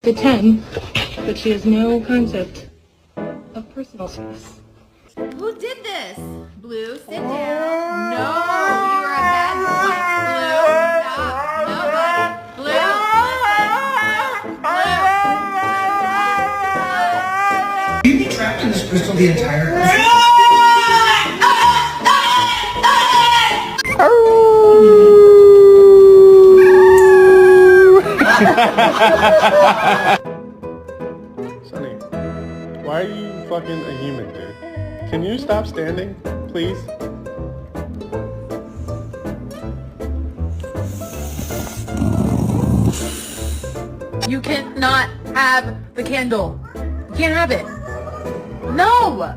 a 10, but she has no concept of personal space. Who did this? Blue, sit down. No, you are a bad boy. Blue, stop. Nobody. Blue, listen. Blue. Will you be trapped in this crystal the entire time? Sonny, why are you fucking a human, dude? Can you stop standing, please? You cannot have the candle. You can't have it. No!